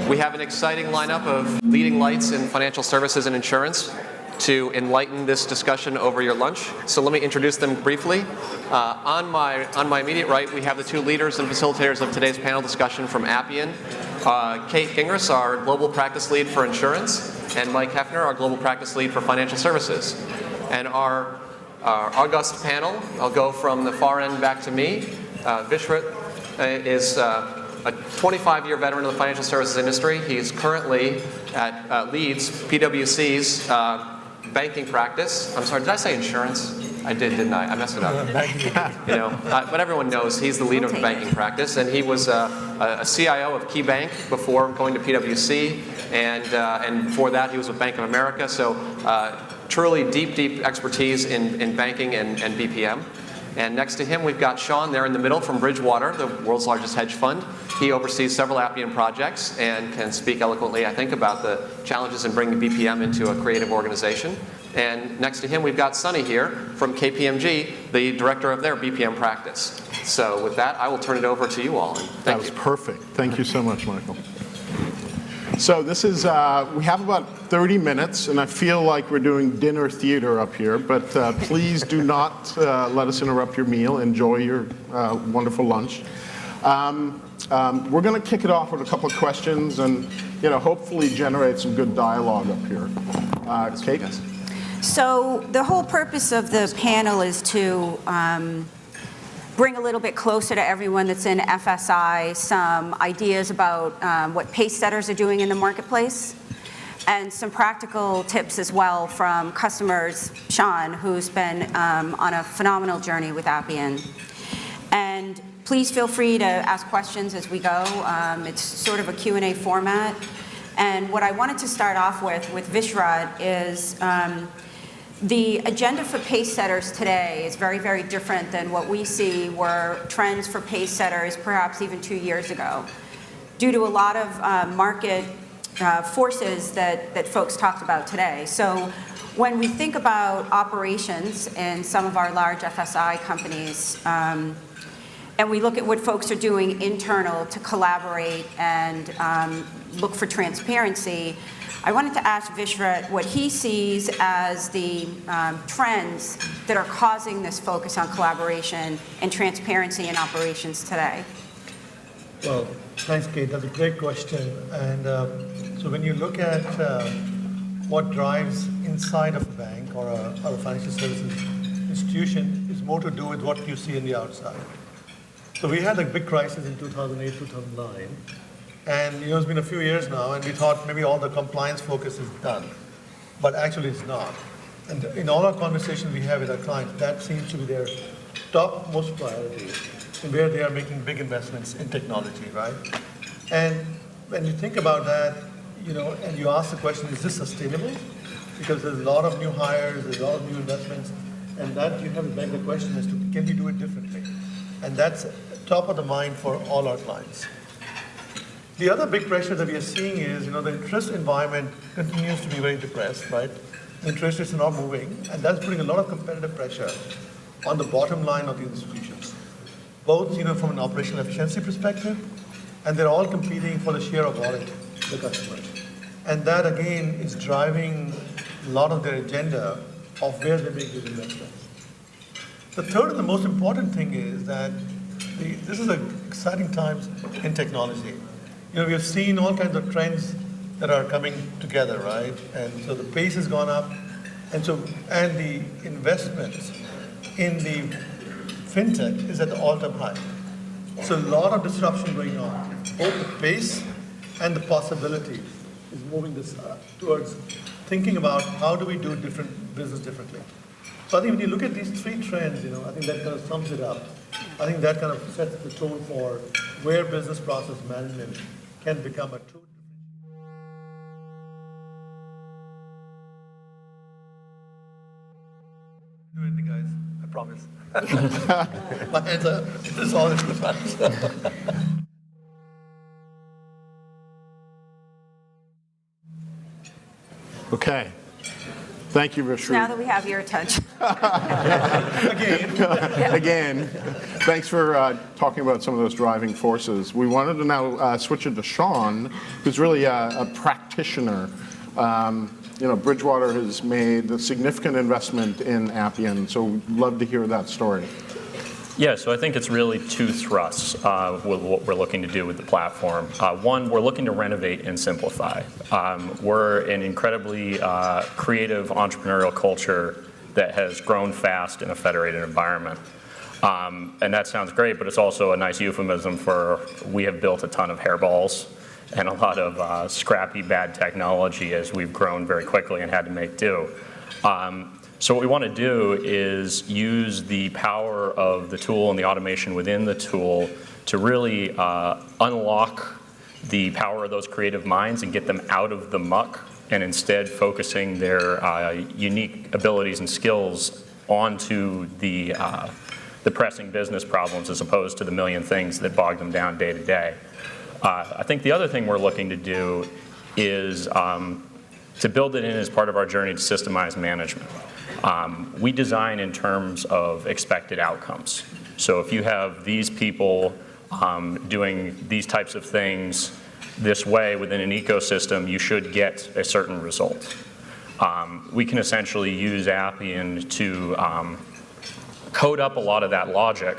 We have an exciting lineup of leading lights in financial services and insurance to enlighten this discussion over your lunch. So let me introduce them briefly. On my immediate right, we have the two leaders and facilitators of today's panel discussion from Appian. Kate Gingras, our Global Practice Lead for Insurance, and Mike Hefner, our Global Practice Lead for Financial Services. And our august panel, I'll go from the far end back to me. Vishrat is a 25-year veteran of the financial services industry. He's currently leads PwC's banking practice. I'm sorry, did I say insurance? I did, didn't I? I messed it up. But everyone knows he's the leader of the banking practice, and he was a CIO of KeyBank before going to PwC, and before that he was with Bank of America. So truly deep expertise in banking and BPM. And next to him, we've got Sean there in the middle from Bridgewater, the world's largest hedge fund. He oversees several Appian projects and can speak eloquently, I think, about the challenges in bringing BPM into a creative organization. And next to him, we've got Sunny here from KPMG, the director of their BPM practice. So with that, I will turn it over to you all. And thank you. That was perfect. Thank you so much, Michael. So this is, we have about 30 minutes, and I feel like we're doing dinner theater up here, but please do not let us interrupt your meal. Enjoy your wonderful lunch. We're going to kick it off with a couple of questions and hopefully generate some good dialogue up here. Kate? So the whole purpose of the panel is to bring a little bit closer to everyone that's in FSI some ideas about what pacesetters are doing in the marketplace, and some practical tips as well from customers, Sean, who's been on a phenomenal journey with Appian. And please feel free to ask questions as we go. It's sort of a Q&A format. And what I wanted to start off with Vishrat is the agenda for pacesetters today is very, very different than what we see were trends for pacesetters perhaps even 2 years ago, due to a lot of market forces that folks talked about today. So when we think about operations in some of our large FSI companies, and we look at what folks are doing internal to collaborate and look for transparency, I wanted to ask Vishrat what he sees as the trends that are causing this focus on collaboration and transparency in operations today. Well, thanks, Kate. That's a great question. And so when you look at what drives inside of a bank or a financial services institution, it's more to do with what you see on the outside. So we had a big crisis in 2008, 2009. And it's been a few years now, and we thought maybe all the compliance focus is done. But actually it's not. And in all our conversations we have with our clients, that seems to be their topmost priority, and where they are making big investments in technology, right? And when you think about that, and you ask the question, is this sustainable? Because there's a lot of new hires, there's a lot of new investments, and that you have to beg the question as to, can we do it differently? And that's top of the mind for all our clients. The other big pressure that we are seeing is, the interest environment continues to be very depressed, right? Interest rates are not moving, and that's putting a lot of competitive pressure on the bottom line of the institutions, both, from an operational efficiency perspective, and they're all competing for the share of wallet, the customers. And that, again, is driving a lot of their agenda of where they make these investments. The third and the most important thing is that this is an exciting times in technology. We have seen all kinds of trends that are coming together, right? And so the pace has gone up, and the investments in the fintech is at the all-time high. So a lot of disruption going on. Both the pace and the possibility is moving this towards thinking about how do we do different business differently. So I think when you look at these three trends, I think that kind of sums it up. I think that kind of sets the tone for where business process management can become a true differentiator. Do anything, guys. I promise. My hands are, this is all in the front. Okay. Thank you, Vishnu. Now that we have your attention. Again, thanks for talking about some of those driving forces. We wanted to now switch it to Sean, who's really a practitioner. Bridgewater has made a significant investment in Appian, so we'd love to hear that story. Yeah, so I think it's really two thrusts with what we're looking to do with the platform. One, we're looking to renovate and simplify. We're an incredibly creative entrepreneurial culture that has grown fast in a federated environment. And that sounds great, but it's also a nice euphemism for we have built a ton of hairballs and a lot of scrappy bad technology as we've grown very quickly and had to make do. So what we want to do is use the power of the tool and the automation within the tool to really unlock the power of those creative minds and get them out of the muck, and instead focusing their unique abilities and skills onto the pressing business problems as opposed to the million things that bog them down day to day. I think the other thing we're looking to do is to build it in as part of our journey to systemize management. We design in terms of expected outcomes. So if you have these people doing these types of things this way within an ecosystem, you should get a certain result. We can essentially use Appian to code up a lot of that logic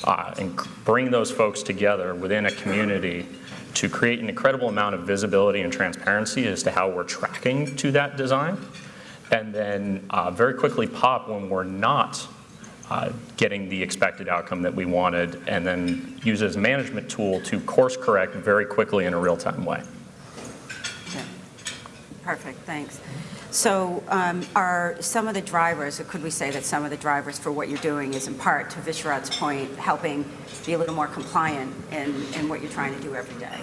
and bring those folks together within a community to create an incredible amount of visibility and transparency as to how we're tracking to that design, and then very quickly pop when we're not getting the expected outcome that we wanted, and then use it as a management tool to course correct very quickly in a real-time way. Okay. Perfect, thanks. So are some of the drivers, or could we say that some of the drivers for what you're doing is in part, to Vishrat's point, helping be a little more compliant in what you're trying to do every day?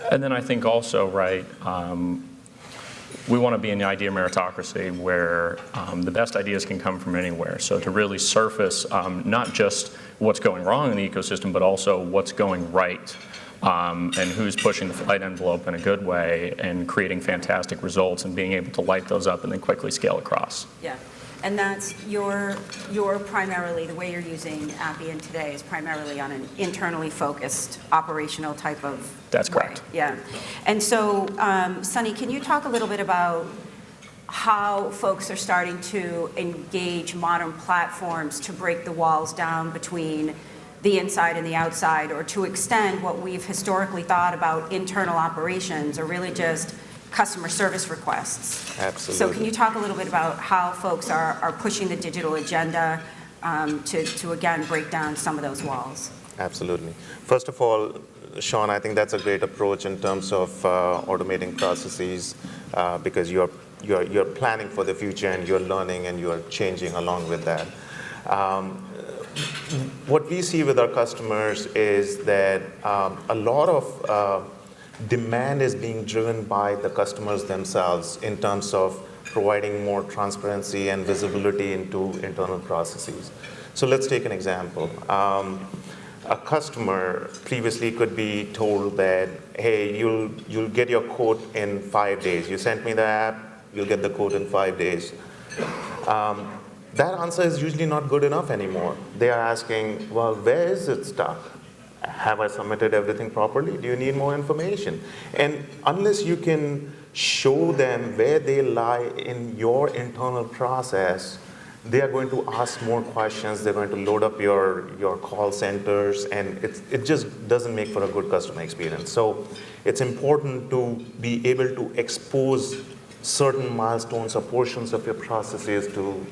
And then I think also, right, we want to be in the idea meritocracy where the best ideas can come from anywhere. So to really surface not just what's going wrong in the ecosystem, but also what's going right, and who's pushing the flight envelope in a good way and creating fantastic results and being able to light those up and then quickly scale across. Yeah, and that's your primarily, the way you're using Appian today is primarily on an internally focused operational type of That's correct. way. Yeah, and so Sunny, can you talk a little bit about how folks are starting to engage modern platforms to break the walls down between the inside and the outside, or to extend what we've historically thought about internal operations, or really just customer service requests? Absolutely. So can you talk a little bit about how folks are pushing the digital agenda to again, break down some of those walls? Absolutely. First of all, Sean, I think that's a great approach in terms of automating processes because you're planning for the future and you're learning and you're changing along with that. What we see with our customers is that a lot of demand is being driven by the customers themselves in terms of providing more transparency and visibility into internal processes. So let's take an example. A customer previously could be told that, hey, you'll get your quote in 5 days. You sent me the app, you'll get the quote in 5 days. That answer is usually not good enough anymore. They are asking, well, where is it stuck? Have I submitted everything properly? Do you need more information? And unless you can show them where they lie in your internal process, they are going to ask more questions. They're going to load up your call centers, and it just doesn't make for a good customer experience. So it's important to be able to expose certain milestones or portions of your processes to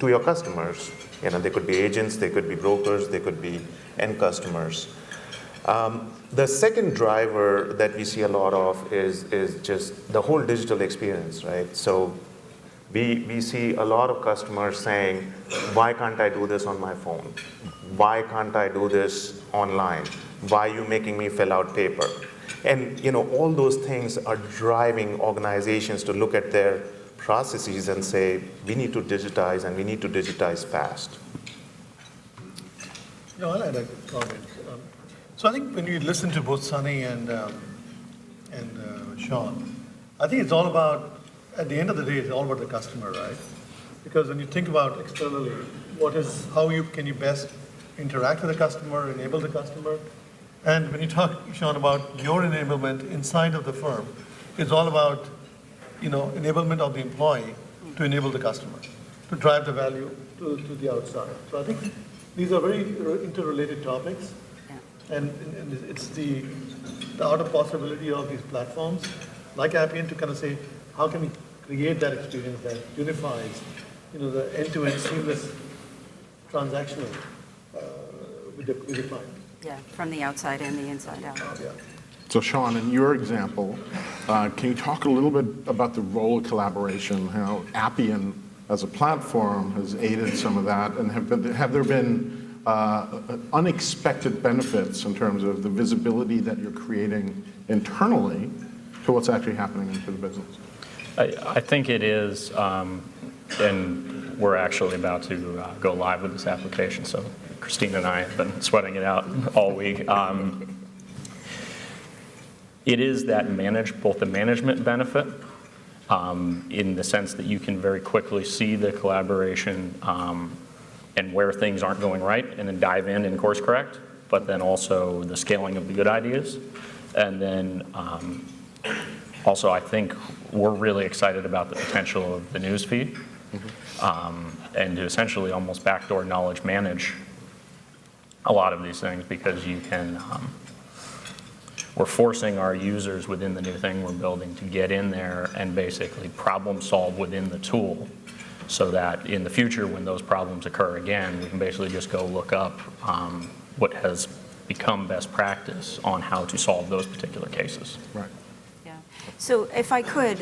your customers. You know, they could be agents, they could be brokers, they could be end customers. The second driver that we see a lot of is just the whole digital experience, right? So we see a lot of customers saying, why can't I do this on my phone? Why can't I do this online? Why are you making me fill out paper? And you know, all those things are driving organizations to look at their processes and say, we need to digitize, and we need to digitize fast. No, I'll add a comment. So I think when you listen to both Sunny and Sean, I think it's all about at the end of the day, it's all about the customer, right? Because when you think about externally, can you best interact with the customer, enable the customer? And when you talk, Sean, about your enablement inside of the firm, it's all about, enablement of the employee to enable the customer, to drive the value to the outside. So I think these are very interrelated topics, and it's the art of possibility of these platforms, like Appian, to kind of say, how can we create that experience that unifies, the end-to-end seamless transactional with the client. Yeah, from the outside in, the inside out. Yeah. So Sean, in your example, can you talk a little bit about the role of collaboration, how Appian as a platform has aided some of that, and have there been unexpected benefits in terms of the visibility that you're creating internally to what's actually happening into the business? I think it is, and we're actually about to go live with this application, so Christine and I have been sweating it out all week. It is that both the management benefit in the sense that you can very quickly see the collaboration and where things aren't going right, and then dive in and course correct, but then also the scaling of the good ideas. And then also, I think we're really excited about the potential of the news feed, and to essentially almost backdoor knowledge manage a lot of these things, because you can, we're forcing our users within the new thing we're building to get in there and basically problem solve within the tool, so that in the future when those problems occur again, we can basically just go look up what has become best practice on how to solve those particular cases. Right. Yeah. So if I could,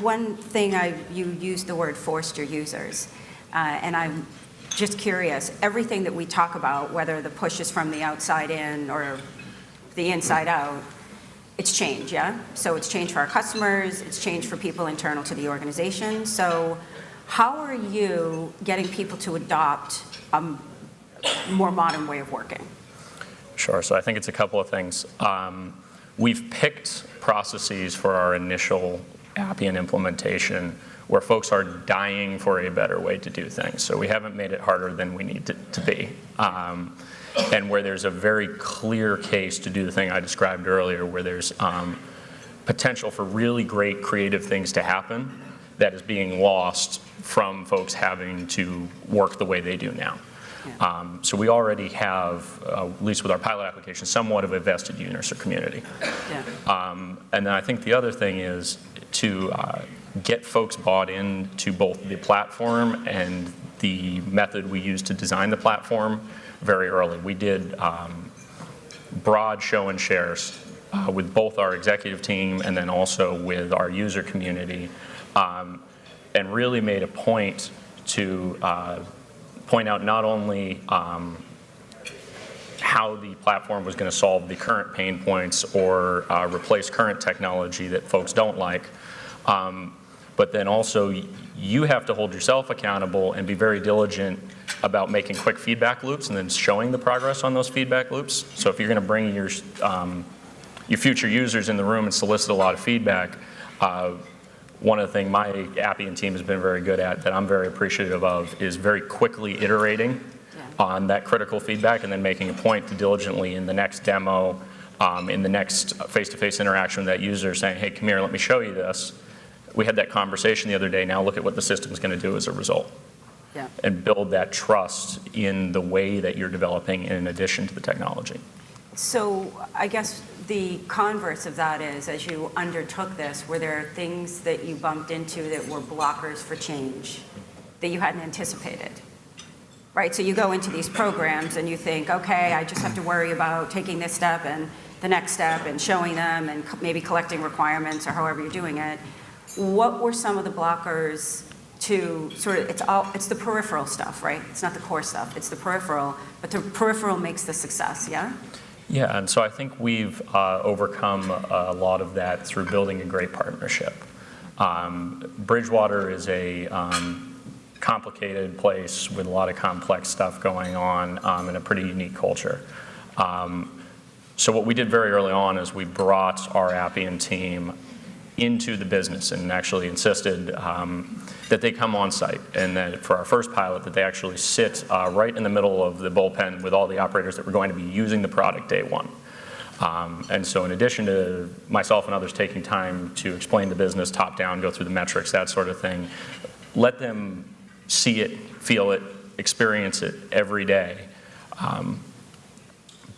one thing you used the word forced your users, and I'm just curious, everything that we talk about, whether the push is from the outside in or the inside out, it's change, yeah? So it's change for our customers, it's change for people internal to the organization. So how are you getting people to adopt a more modern way of working? Sure, so I think it's a couple of things. We've picked processes for our initial Appian implementation where folks are dying for a better way to do things. So we haven't made it harder than we need to be. And where there's a very clear case to do the thing I described earlier, where there's potential for really great creative things to happen that is being lost from folks having to work the way they do now. Yeah. So we already have, at least with our pilot application, somewhat of a vested user community. Yeah. And then I think the other thing is to get folks bought into both the platform and the method we use to design the platform very early. We did broad show and shares with both our executive team and then also with our user community, and really made a point to point out not only how the platform was going to solve the current pain points or replace current technology that folks don't like, but then also you have to hold yourself accountable and be very diligent about making quick feedback loops and then showing the progress on those feedback loops. So if you're going to bring your future users in the room and solicit a lot of feedback, one of the things my Appian team has been very good at that I'm very appreciative of is very quickly iterating on that critical feedback and then making a point to diligently in the next demo, in the next face-to-face interaction with that user saying, hey, come here, let me show you this. We had that conversation the other day, now look at what the system's going to do as a result. Yeah. And build that trust in the way that you're developing in addition to the technology. So I guess the converse of that is, as you undertook this, were there things that you bumped into that were blockers for change that you hadn't anticipated? Right, so you go into these programs and you think, okay, I just have to worry about taking this step and the next step and showing them and maybe collecting requirements or however you're doing it. What were some of the blockers to sort of, it's the peripheral stuff, right? It's not the core stuff, it's the peripheral, but the peripheral makes the success, yeah? Yeah, and so I think we've overcome a lot of that through building a great partnership. Bridgewater is a complicated place with a lot of complex stuff going on and a pretty unique culture. So what we did very early on is we brought our Appian team into the business and actually insisted that they come on site, and that for our first pilot that they actually sit right in the middle of the bullpen with all the operators that were going to be using the product day one. And so in addition to myself and others taking time to explain the business top down, go through the metrics, that sort of thing, let them see it, feel it, experience it every day.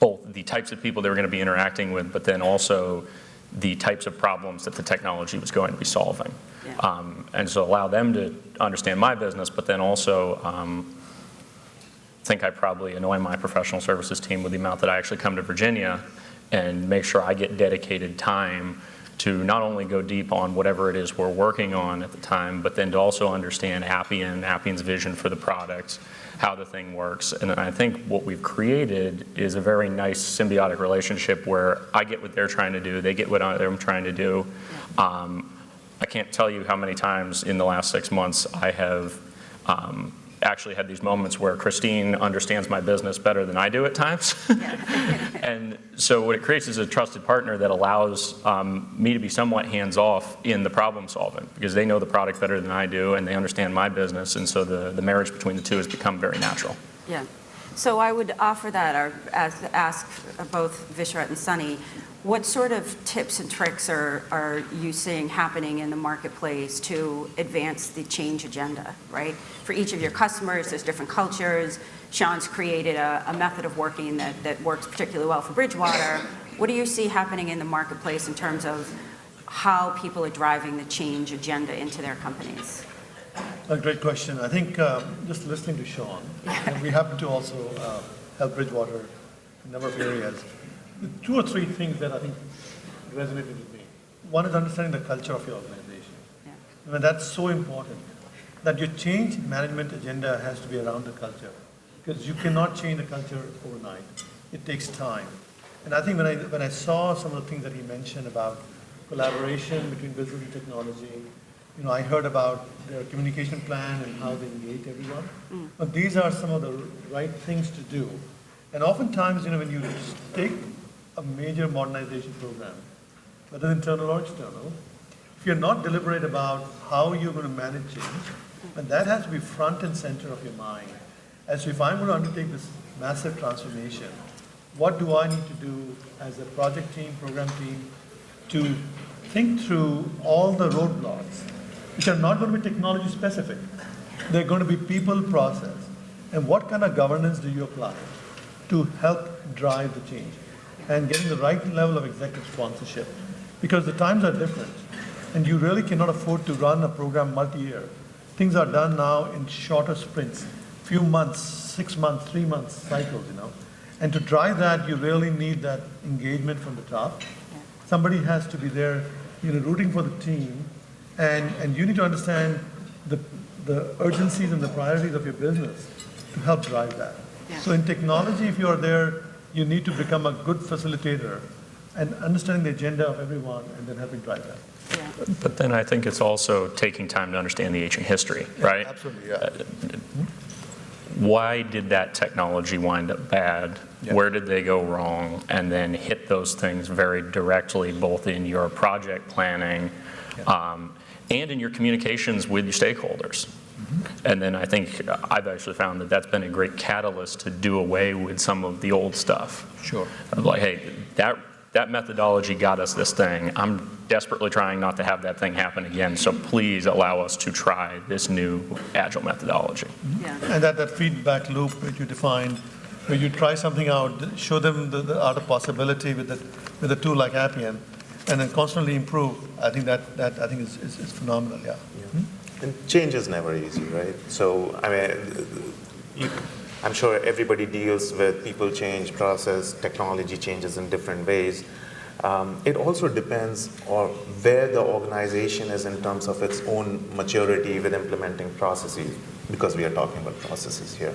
Both the types of people they were going to be interacting with, but then also the types of problems that the technology was going to be solving. Yeah. And so allow them to understand my business, but then also think I probably annoy my professional services team with the amount that I actually come to Virginia and make sure I get dedicated time to not only go deep on whatever it is we're working on at the time, but then to also understand Appian's vision for the product, how the thing works. And I think what we've created is a very nice symbiotic relationship where I get what they're trying to do, they get what I'm trying to do. I can't tell you how many times in the last 6 months I have actually had these moments where Christine understands my business better than I do at times. And so what it creates is a trusted partner that allows me to be somewhat hands-off in the problem solving, because they know the product better than I do and they understand my business, and so the marriage between the two has become very natural. Yeah. So I would offer that, or ask both Vishrat and Sunny, what sort of tips and tricks are you seeing happening in the marketplace to advance the change agenda, right? For each of your customers, there's different cultures. Sean's created a method of working that works particularly well for Bridgewater. What do you see happening in the marketplace in terms of how people are driving the change agenda into their companies? A great question. I think just listening to Sean, and we happen to also help Bridgewater in a number of areas. Two or three things that I think resonated with me. One is understanding the culture of your organization. Yeah. I mean, that's so important, that your change management agenda has to be around the culture, because you cannot change the culture overnight. It takes time. And I think when I saw some of the things that he mentioned about collaboration between business and technology, I heard about their communication plan and how they engage everyone. But these are some of the right things to do. And oftentimes, when you take a major modernization program, whether internal or external, if you're not deliberate about how you're going to manage change, and that has to be front and center of your mind. As if I'm going to undertake this massive transformation, what do I need to do as a project team, program team, to think through all the roadblocks, which are not going to be technology specific. They're going to be people, process. And what kind of governance do you apply to help drive the change? And getting the right level of executive sponsorship. Because the times are different, and you really cannot afford to run a program multi-year. Things are done now in shorter sprints, few months, 6 months, 3 months cycles, And to drive that, you really need that engagement from the top. Somebody has to be there, rooting for the team, and you need to understand the urgencies and the priorities of your business to help drive that. Yeah. So in technology, if you are there, you need to become a good facilitator and understanding the agenda of everyone and then helping drive that. Yeah. But then I think it's also taking time to understand the ancient history, right? Absolutely, yeah. Why did that technology wind up bad? Yeah. Where did they go wrong? And then hit those things very directly, both in your project planning and in your communications with your stakeholders. And then I think I've actually found that that's been a great catalyst to do away with some of the old stuff. Sure. Of like, hey, that methodology got us this thing. I'm desperately trying not to have that thing happen again, so please allow us to try this new agile methodology. Yeah. And that feedback loop which you defined, where you try something out, show them the art of possibility with a tool like Appian, and then constantly improve. I think that I think is phenomenal. Yeah. And change is never easy, right? So, I'm sure everybody deals with people change, process, technology changes in different ways. It also depends on where the organization is in terms of its own maturity with implementing processes, because we are talking about processes here.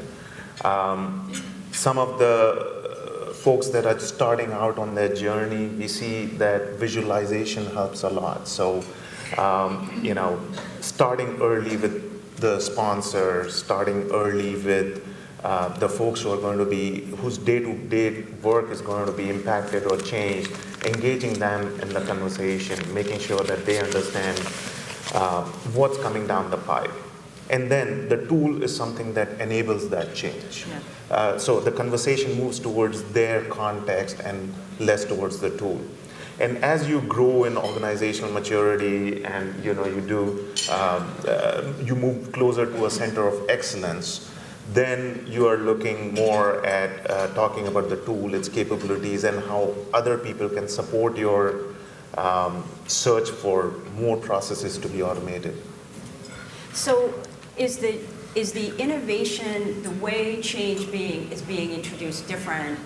Some of the folks that are starting out on their journey, we see that visualization helps a lot. So, starting early with the sponsor, starting early with the folks who are going to be, whose day-to-day work is going to be impacted or changed, engaging them in the conversation, making sure that they understand what's coming down the pipe. And then the tool is something that enables that change. So the conversation moves towards their context and less towards the tool. And as you grow in organizational maturity and you move closer to a center of excellence, then you are looking more at talking about the tool, its capabilities, and how other people can support your search for more processes to be automated. So is the innovation, the way change is being introduced different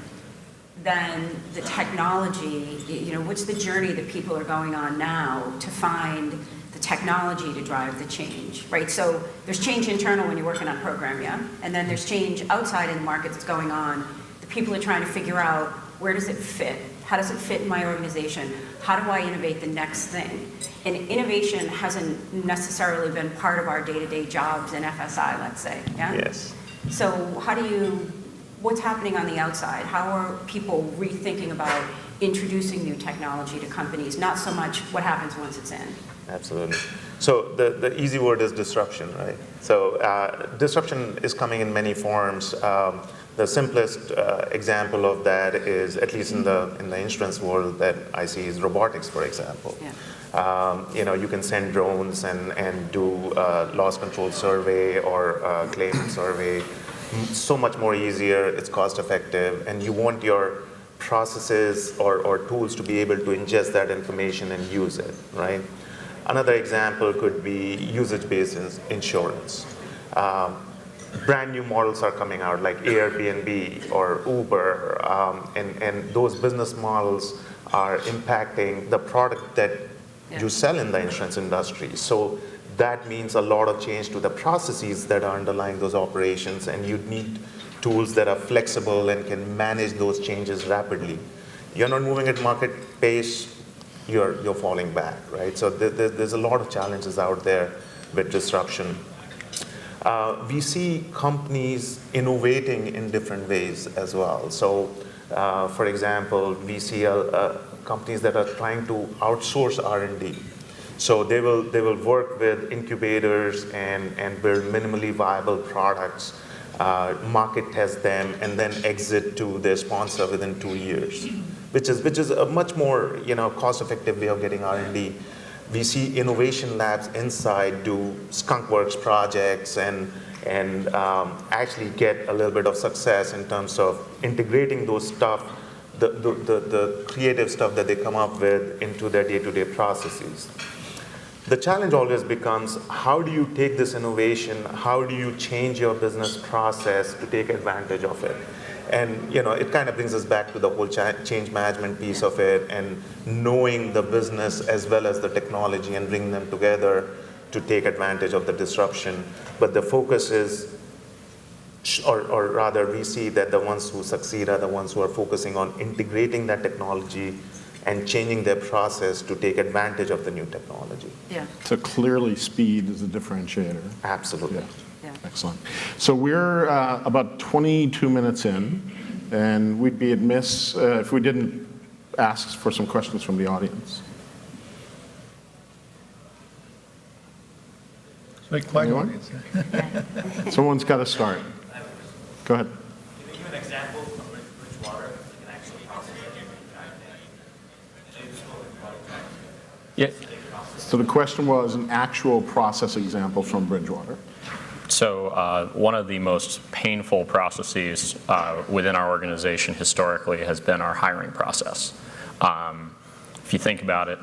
than the technology? What's the journey that people are going on now to find the technology to drive the change, right? So there's change internal when you're working on program, yeah? And then there's change outside in the market that's going on. The people are trying to figure out, where does it fit? How does it fit in my organization? How do I innovate the next thing? And innovation hasn't necessarily been part of our day-to-day jobs in FSI, let's say, yeah? Yes. So what's happening on the outside? How are people rethinking about introducing new technology to companies? Not so much what happens once it's in. Absolutely. So the easy word is disruption, right? So disruption is coming in many forms. The simplest example of that is, at least in the insurance world that I see, is robotics, for example. Yeah. You can send drones and do loss control survey or claim survey. So much more easier, it's cost effective, and you want your processes or tools to be able to ingest that information and use it, right? Another example could be usage-based insurance. Brand new models are coming out, like Airbnb or Uber, and those business models are impacting the product that you sell in the insurance industry. So that means a lot of change to the processes that are underlying those operations, and you need tools that are flexible and can manage those changes rapidly. You're not moving at market pace, you're falling back, right? So there's a lot of challenges out there with disruption. We see companies innovating in different ways as well. So, for example, we see companies that are trying to outsource R&D. So they will work with incubators and build minimally viable products, market test them, and then exit to their sponsor within 2 years, which is a much more cost-effective way of getting R&D. We see innovation labs inside do skunkworks projects and actually get a little bit of success in terms of integrating those stuff, the creative stuff that they come up with, into their day-to-day processes. The challenge always becomes, how do you take this innovation, how do you change your business process to take advantage of it? And it kind of brings us back to the whole change management piece of it, and knowing the business as well as the technology and bringing them together to take advantage of the disruption. But the focus is, or rather we see that the ones who succeed are the ones who are focusing on integrating that technology and changing their process to take advantage of the new technology. Yeah. So clearly speed is a differentiator. Absolutely. Yeah. Yeah. Excellent. So we're about 22 minutes in, and we'd be amiss if we didn't ask for some questions from the audience. Like quite Anyone? audience. Someone's got to start. Go ahead. Can you give an example from Bridgewater that you can actually process Yeah. So the question was an actual process example from Bridgewater. So one of the most painful processes within our organization historically has been our hiring process. If you think about it,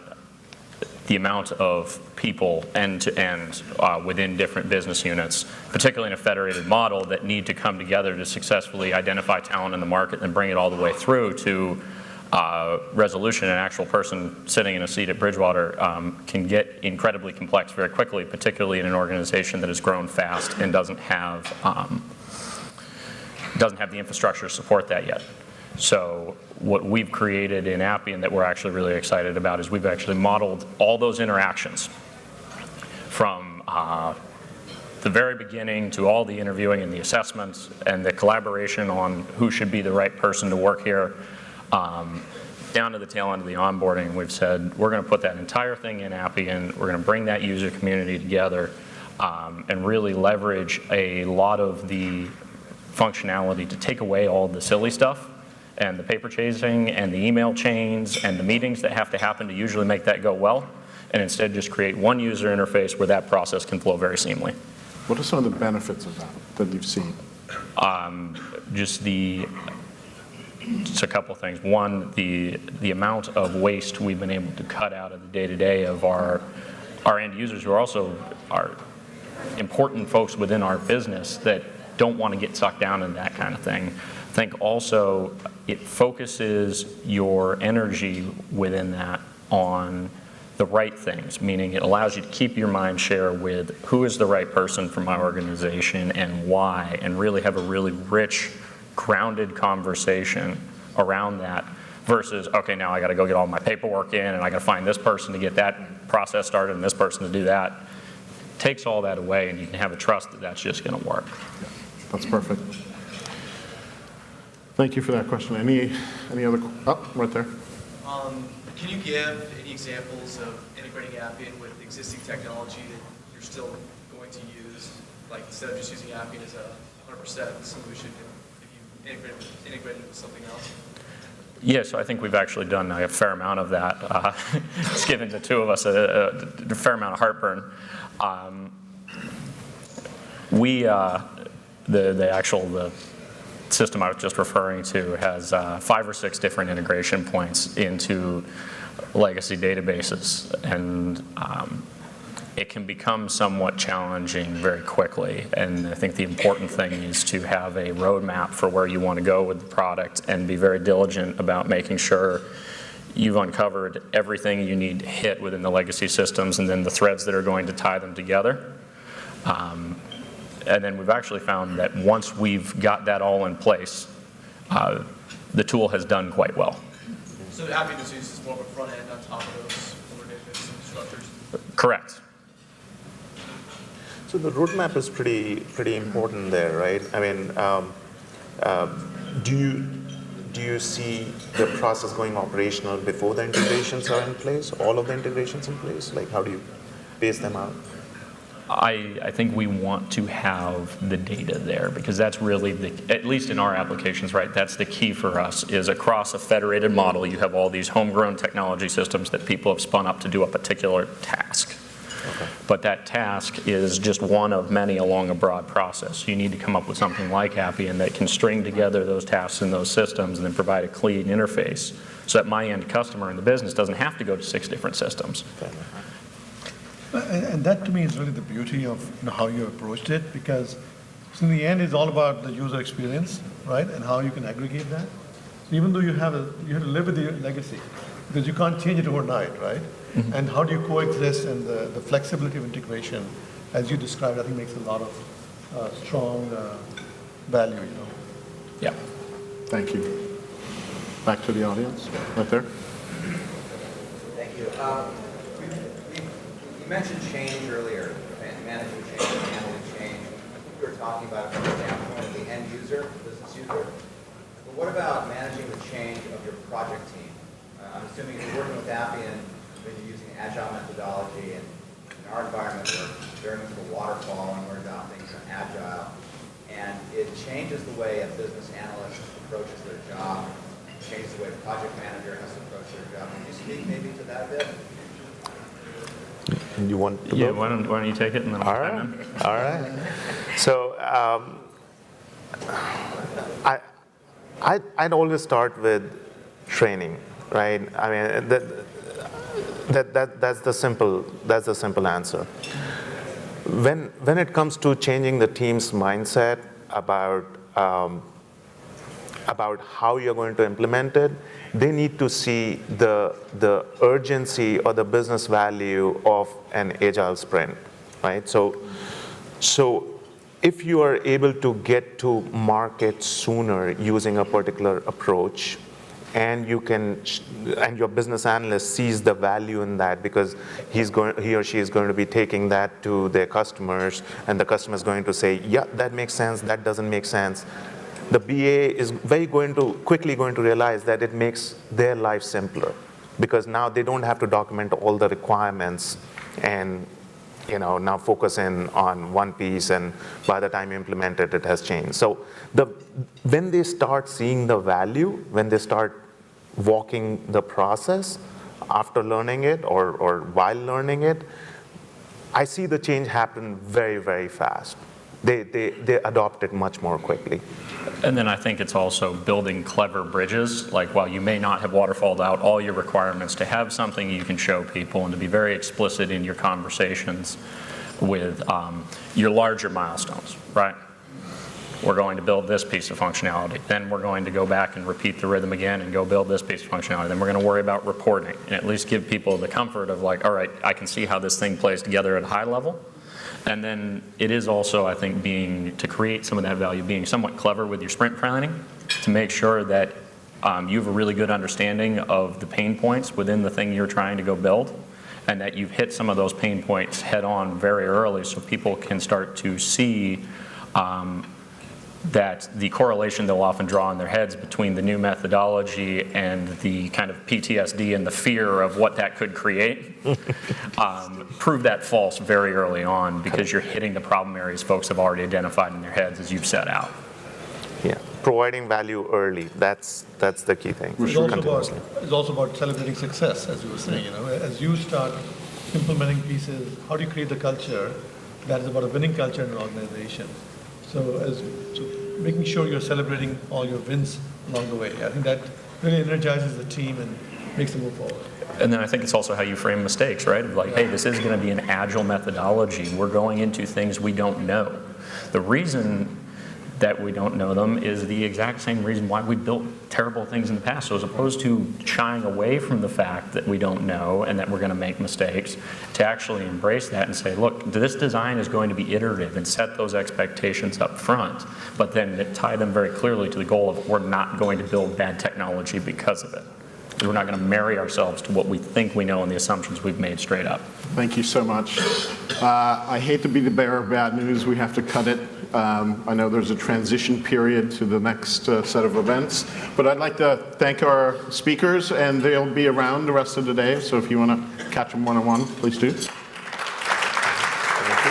the amount of people end to end within different business units, particularly in a federated model, that need to come together to successfully identify talent in the market and bring it all the way through to resolution. An actual person sitting in a seat at Bridgewater can get incredibly complex very quickly, particularly in an organization that has grown fast and doesn't have the infrastructure to support that yet. So what we've created in Appian that we're actually really excited about is we've actually modeled all those interactions from the very beginning to all the interviewing and the assessments and the collaboration on who should be the right person to work here, down to the tail end of the onboarding, we've said, we're going to put that entire thing in Appian, we're going to bring that user community together, and really leverage a lot of the functionality to take away all the silly stuff and the paper chasing and the email chains and the meetings that have to happen to usually make that go well, and instead just create one user interface where that process can flow very seamlessly. What are some of the benefits of that you've seen? Just a couple things. One, the amount of waste we've been able to cut out of the day-to-day of our end users, who are also our important folks within our business that don't want to get sucked down in that kind of thing. I think also it focuses your energy within that on the right things, meaning it allows you to keep your mind share with who is the right person for my organization and why, and really have a really rich, grounded conversation around that versus, okay, now I got to go get all my paperwork in and I got to find this person to get that process started and this person to do that. Takes all that away and you can have a trust that that's just going to work. Yeah, that's perfect. Thank you for that question. Any other, right there. Can you give any examples of integrating Appian with existing technology that you're still going to use? Like instead of just using Appian as a 100% solution, if you integrate it with something else? Yeah, so I think we've actually done a fair amount of that. It's given the two of us a fair amount of heartburn. The system I was just referring to has 5 or 6 different integration points into legacy databases, and it can become somewhat challenging very quickly. And I think the important thing is to have a roadmap for where you want to go with the product and be very diligent about making sure you've uncovered everything you need to hit within the legacy systems and then the threads that are going to tie them together. And then we've actually found that once we've got that all in place, the tool has done quite well. So Appian just uses more of a front end on top of those older database structures? Correct. So the roadmap is pretty important there, right? I mean, do you see the process going operational before the integrations are in place? All of the integrations in place? Like, how do you pace them out? I think we want to have the data there because that's really at least in our applications, right, that's the key for us is across a federated model, you have all these homegrown technology systems that people have spun up to do a particular task. Okay. But that task is just one of many along a broad process. You need to come up with something like Appian that can string together those tasks in those systems and then provide a clean interface so that my end customer in the business doesn't have to go to 6 different systems. Okay. And that to me is really the beauty of how you approached it, because in the end it's all about the user experience, right, and how you can aggregate that. So even though you have to live with your legacy, because you can't change it overnight, right? Mm-hmm. And how do you coexist, and the flexibility of integration, as you described, I think makes a lot of strong value, Yeah. Thank you. Back to the audience, right there. Thank you. You mentioned change earlier, managing change, handling change. I think we were talking about it from the standpoint of the end user, business user. But what about managing the change of your project team? I'm assuming if you're working with Appian, then you're using agile methodology, and in our environment, we're very much the waterfall, and we're adopting some agile. And it changes the way a business analyst approaches their job, changes the way the project manager has to approach their job. Can you speak maybe to that a bit? And you want to Yeah, why don't you take it and then I'll chime in. All right. So I'd always start with training, right? I mean, that's the simple answer. When it comes to changing the team's mindset about how you're going to implement it, they need to see the urgency or the business value of an agile sprint, right? So if you are able to get to market sooner using a particular approach, and your business analyst sees the value in that because he or she is going to be taking that to their customers, and the customer is going to say, yeah, that makes sense, that doesn't make sense. the BA is quickly going to realize that it makes their life simpler, because now they don't have to document all the requirements and now focus in on one piece, and by the time you implement it, it has changed. So when they start seeing the value, when they start walking the process after learning it or while learning it, I see the change happen very, very fast. They adopt it much more quickly. And then I think it's also building clever bridges, like while you may not have waterfalled out all your requirements, to have something you can show people and to be very explicit in your conversations with your larger milestones, right? We're going to build this piece of functionality. Then we're going to go back and repeat the rhythm again and go build this piece of functionality. Then we're going to worry about reporting and at least give people the comfort of like, all right, I can see how this thing plays together at a high level. And then it is also, I think, to create some of that value, being somewhat clever with your sprint planning to make sure that you have a really good understanding of the pain points within the thing you're trying to go build, and that you've hit some of those pain points head on very early so people can start to see that the correlation they'll often draw in their heads between the new methodology and the kind of PTSD and the fear of what that could create, prove that false very early on, because you're hitting the problem areas folks have already identified in their heads as you've set out. Yeah, providing value early, that's the key thing. It's also about celebrating success, as you were saying. As you start implementing pieces, how do you create the culture that is about a winning culture in an organization? So making sure you're celebrating all your wins along the way. I think that really energizes the team and makes them move forward. And then I think it's also how you frame mistakes, right? Like, hey, this is going to be an agile methodology. We're going into things we don't know. The reason that we don't know them is the exact same reason why we built terrible things in the past. So as opposed to shying away from the fact that we don't know and that we're going to make mistakes, to actually embrace that and say, look, this design is going to be iterative, and set those expectations up front, but then tie them very clearly to the goal of we're not going to build bad technology because of it. We're not going to marry ourselves to what we think we know and the assumptions we've made straight up. Thank you so much. I hate to be the bearer of bad news. We have to cut it. I know there's a transition period to the next set of events, but I'd like to thank our speakers, and they'll be around the rest of the day, so if you want to catch them one-on-one, please do. Thank you.